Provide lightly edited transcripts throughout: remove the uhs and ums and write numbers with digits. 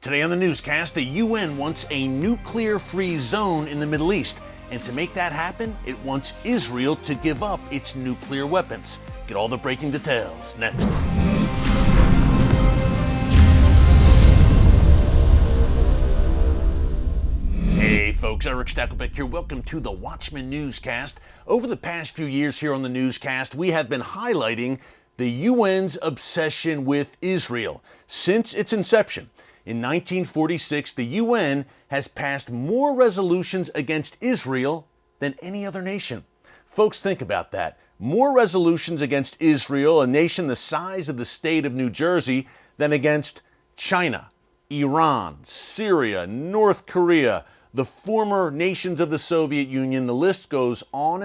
Today on the newscast, the UN wants a nuclear-free zone in the Middle East. And to make that happen, it wants Israel to give up its nuclear weapons. Get all the breaking details next. Hey folks, Erick Stakelbeck here. Welcome to the Watchman Newscast. Over the past few years here on the newscast, we have been highlighting the UN's obsession with Israel. Since its inception in 1946, the UN has passed more resolutions against Israel than any other nation. Folks, think about that. More resolutions against Israel, a nation the size of the state of New Jersey, than against China, Iran, Syria, North Korea, the former nations of the Soviet Union. The list goes on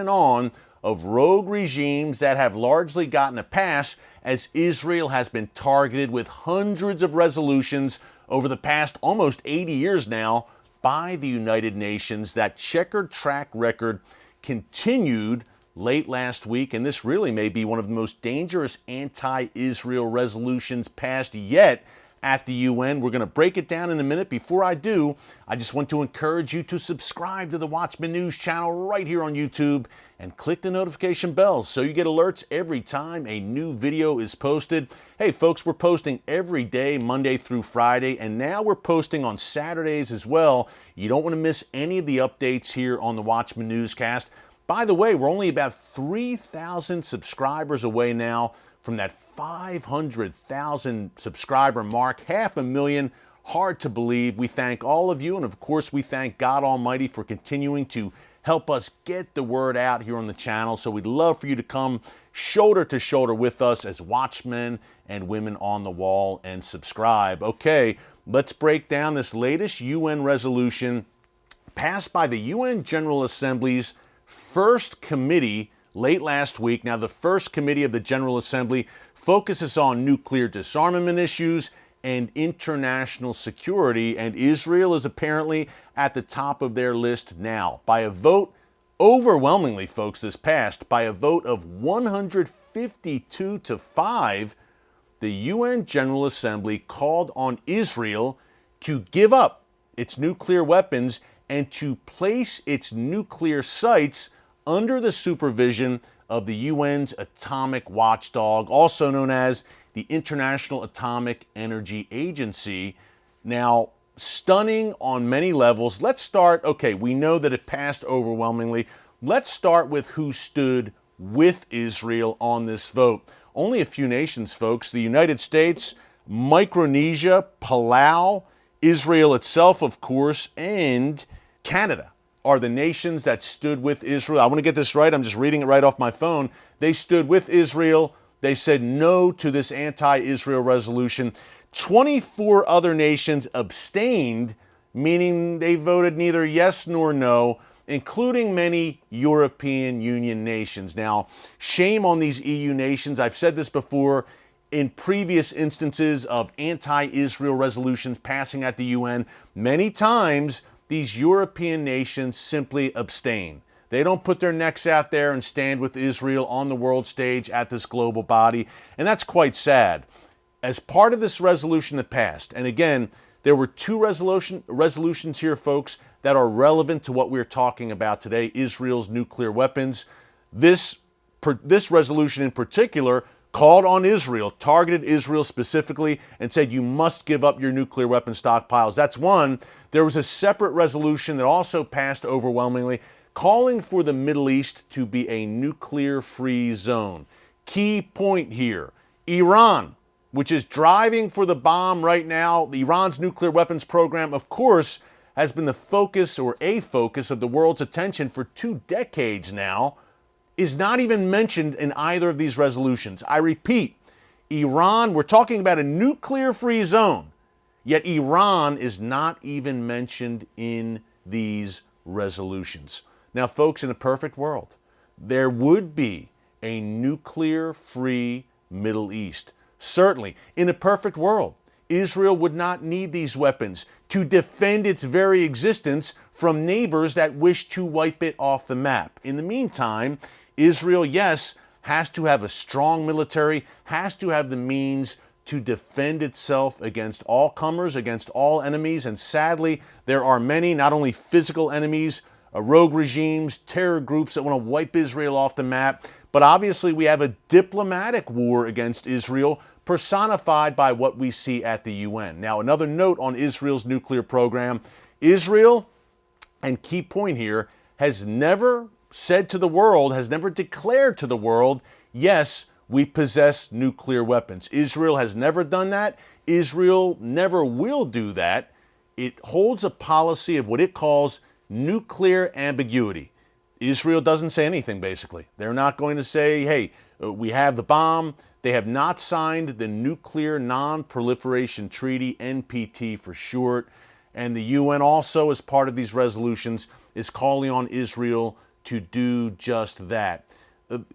of rogue regimes that have largely gotten a pass, as Israel has been targeted with hundreds of resolutions over the past almost 80 years now by the United Nations. That checkered track record continued late last week, and this really may be one of the most dangerous anti-Israel resolutions passed yet at the UN. We're going to break it down in a minute. Before I do, I just want to encourage you to subscribe to the Watchman News channel right here on YouTube and click the notification bell so you get alerts every time a new video is posted. Hey folks, we're posting every day, Monday through Friday, and now we're posting on Saturdays as well. You don't want to miss any of the updates here on the Watchman Newscast. By the way, we're only about 3,000 subscribers away now from that 500,000 subscriber mark, 500,000. Hard to believe. We thank all of you, and of course we thank God Almighty for continuing to help us get the word out here on the channel. So we'd love for you to come shoulder to shoulder with us as watchmen and women on the wall and subscribe. Okay, let's break down this latest UN resolution passed by the UN General Assembly's first committee late last week. Now, the first committee of the General Assembly focuses on nuclear disarmament issues and international security, and Israel is apparently at the top of their list now. By a vote, overwhelmingly, folks, this passed, by a vote of 152 to 5, the UN General Assembly called on Israel to give up its nuclear weapons and to place its nuclear sites under the supervision of the UN's atomic watchdog, also known as the International Atomic Energy Agency. Now, stunning on many levels. Let's start, okay, we know that it passed overwhelmingly. Let's start with who stood with Israel on this vote. Only a few nations, folks. The United States, Micronesia, Palau, Israel itself, of course, and Canada are the nations that stood with Israel. I want to get this right. I'm just reading it right off my phone. They stood with Israel. They said no to this anti-Israel resolution. 24 other nations abstained, meaning they voted neither yes nor no, including many European Union nations. Now, shame on these EU nations. I've said this before in previous instances of anti-Israel resolutions passing at the UN. Many times, these European nations simply abstain. They don't put their necks out there and stand with Israel on the world stage at this global body, and that's quite sad. As part of this resolution that passed, and again, there were two resolutions here, folks, that are relevant to what we're talking about today, Israel's nuclear weapons. This resolution in particular called on Israel, targeted Israel specifically, and said you must give up your nuclear weapon stockpiles. That's one. There was a separate resolution that also passed overwhelmingly, calling for the Middle East to be a nuclear-free zone. Key point here, Iran, which is driving for the bomb right now. Iran's nuclear weapons program, of course, has been the focus or a focus of the world's attention for 2 decades now, is not even mentioned in either of these resolutions. I repeat, Iran, we're talking about a nuclear-free zone, yet Iran is not even mentioned in these resolutions. Now, folks, in a perfect world, there would be a nuclear-free Middle East. Certainly, in a perfect world, Israel would not need these weapons to defend its very existence from neighbors that wish to wipe it off the map. In the meantime, Israel, yes, has to have a strong military, has to have the means to defend itself against all comers, against all enemies. And sadly, there are many, not only physical enemies, rogue regimes, terror groups that want to wipe Israel off the map, but obviously we have a diplomatic war against Israel personified by what we see at the UN. Now, another note on Israel's nuclear program. Israel, and key point here, has never said to the world, has never declared to the world, yes, we possess nuclear weapons. Israel has never done that. Israel never will do that. It holds a policy of what it calls nuclear ambiguity. Israel doesn't say anything, basically. They're not going to say, hey, we have the bomb. They have not signed the Nuclear Non-Proliferation Treaty, NPT for short. And the UN also, as part of these resolutions, is calling on Israel to do just that.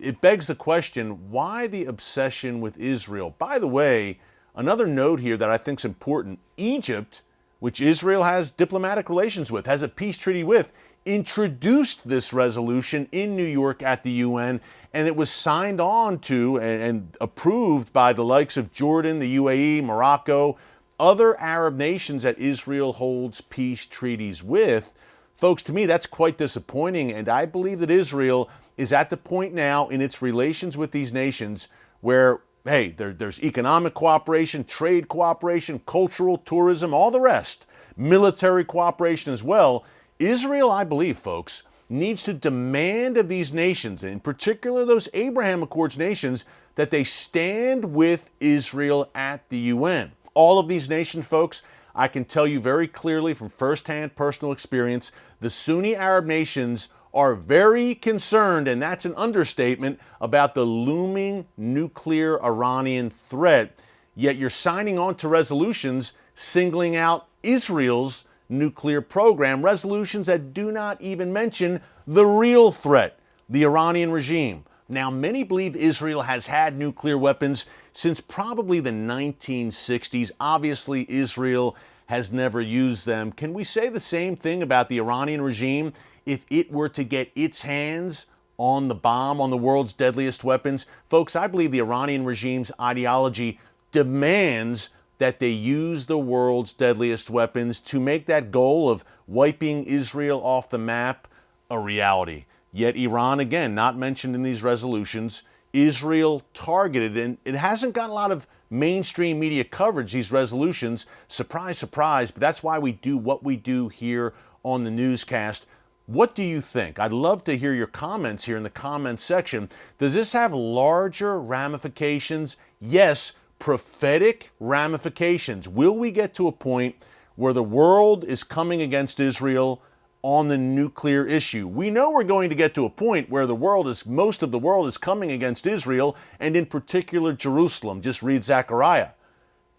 It begs the question, why the obsession with Israel? By the way, another note here that I think is important, Egypt, which Israel has diplomatic relations with, has a peace treaty with, introduced this resolution in New York at the UN, and it was signed on to and approved by the likes of Jordan, the UAE, Morocco, other Arab nations that Israel holds peace treaties with. Folks, to me, that's quite disappointing, and I believe that Israel is at the point now in its relations with these nations where, hey, there's economic cooperation, trade cooperation, cultural, tourism, all the rest, military cooperation as well. Israel, I believe, folks, needs to demand of these nations, and in particular those Abraham Accords nations, that they stand with Israel at the UN. All of these nations, folks, I can tell you very clearly from firsthand personal experience, the Sunni Arab nations are very concerned, and that's an understatement, about the looming nuclear Iranian threat. Yet you're signing on to resolutions singling out Israel's nuclear program, resolutions that do not even mention the real threat, the Iranian regime. Now, many believe Israel has had nuclear weapons since probably the 1960s. Obviously, Israel has never used them. Can we say the same thing about the Iranian regime if it were to get its hands on the bomb, on the world's deadliest weapons? Folks, I believe the Iranian regime's ideology demands that they use the world's deadliest weapons to make that goal of wiping Israel off the map a reality. Yet Iran, again, not mentioned in these resolutions, Israel targeted, and it hasn't gotten a lot of mainstream media coverage, these resolutions. Surprise, surprise, but that's why we do what we do here on the newscast. What do you think? I'd love to hear your comments here in the comments section. Does this have larger ramifications? Yes, prophetic ramifications. Will we get to a point where the world is coming against Israel on the nuclear issue? We know we're going to get to a point where most of the world is coming against Israel, and in particular Jerusalem. Just read Zechariah.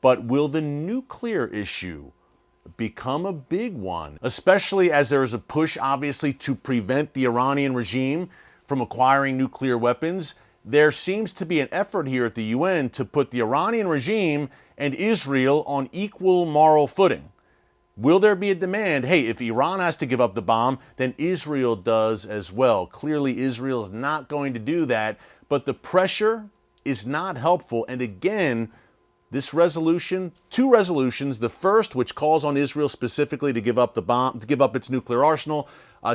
But will the nuclear issue become a big one, especially as there is a push, obviously, to prevent the Iranian regime from acquiring nuclear weapons? There seems to be an effort here at the UN to put the Iranian regime and Israel on equal moral footing. Will there be a demand, hey, if Iran has to give up the bomb, then Israel does as well? Clearly, Israel is not going to do that, but the pressure is not helpful. And again, this resolution, two resolutions, the first, which calls on Israel specifically to give up the bomb, to give up its nuclear arsenal,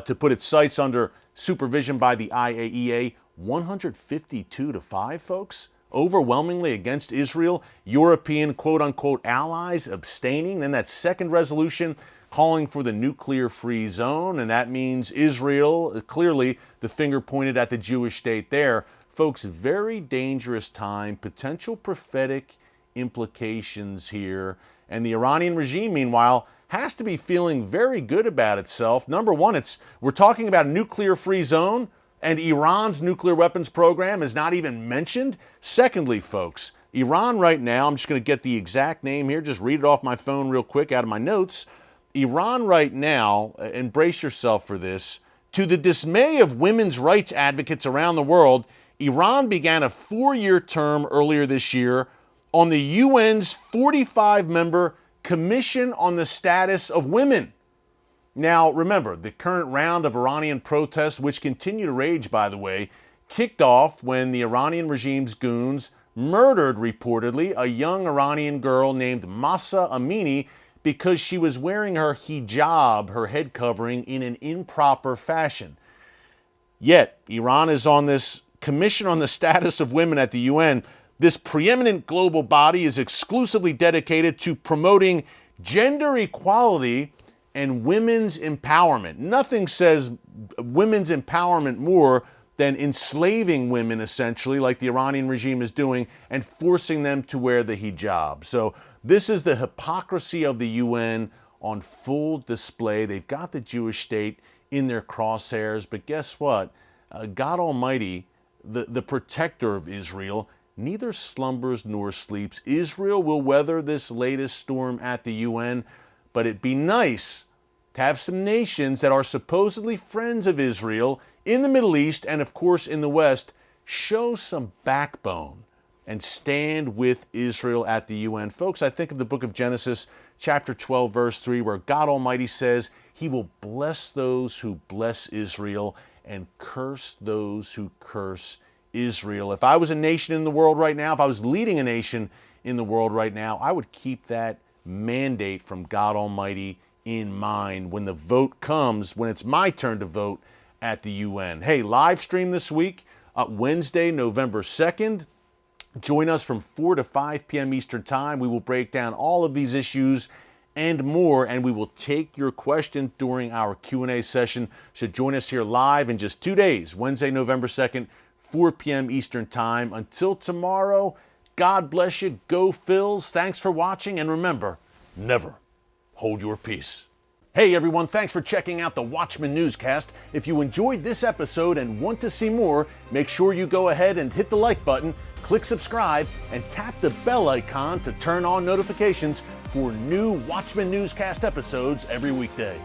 to put its sites under supervision by the IAEA, 152 to 5, folks, overwhelmingly against Israel. European quote-unquote allies abstaining. Then that second resolution calling for the nuclear-free zone, and that means Israel, clearly the finger pointed at the Jewish state there. Folks, very dangerous time, potential prophetic implications here. And the Iranian regime, meanwhile, has to be feeling very good about itself. Number one, we're talking about a nuclear-free zone, and Iran's nuclear weapons program is not even mentioned. Secondly, folks, Iran right now, I'm just going to get the exact name here, just read it off my phone real quick out of my notes. Iran right now, and brace yourself for this, to the dismay of women's rights advocates around the world, Iran began a 4-year term earlier this year on the UN's 45-member Commission on the Status of Women. Now, remember, the current round of Iranian protests, which continue to rage, by the way, kicked off when the Iranian regime's goons murdered, reportedly, a young Iranian girl named Mahsa Amini because she was wearing her hijab, her head covering, in an improper fashion. Yet, Iran is on this Commission on the Status of Women at the UN. This preeminent global body is exclusively dedicated to promoting gender equality and women's empowerment. Nothing says women's empowerment more than enslaving women, essentially, like the Iranian regime is doing, and forcing them to wear the hijab. So this is the hypocrisy of the UN on full display. They've got the Jewish state in their crosshairs, but guess what? God Almighty, the protector of Israel, neither slumbers nor sleeps. Israel will weather this latest storm at the UN, but it'd be nice to have some nations that are supposedly friends of Israel in the Middle East and, of course, in the West, show some backbone and stand with Israel at the UN. Folks, I think of the book of Genesis, chapter 12, verse 3, where God Almighty says he will bless those who bless Israel and curse those who curse Israel. If I was a nation in the world right now, if I was leading a nation in the world right now, I would keep that mandate from God Almighty in mind when the vote comes, when it's my turn to vote at the UN. Hey, live stream this week, Wednesday, November 2nd. Join us from 4 to 5 p.m. Eastern Time. We will break down all of these issues and more, and we will take your questions during our Q&A session. So join us here live in just 2 days, Wednesday, November 2nd, 4 p.m. Eastern Time. Until tomorrow, God bless you. Go Phils. Thanks for watching, and remember, never hold your peace. Hey everyone, thanks for checking out the Watchman Newscast. If you enjoyed this episode and want to see more, make sure you go ahead and hit the like button, click subscribe, and tap the bell icon to turn on notifications for new Watchman Newscast episodes every weekday.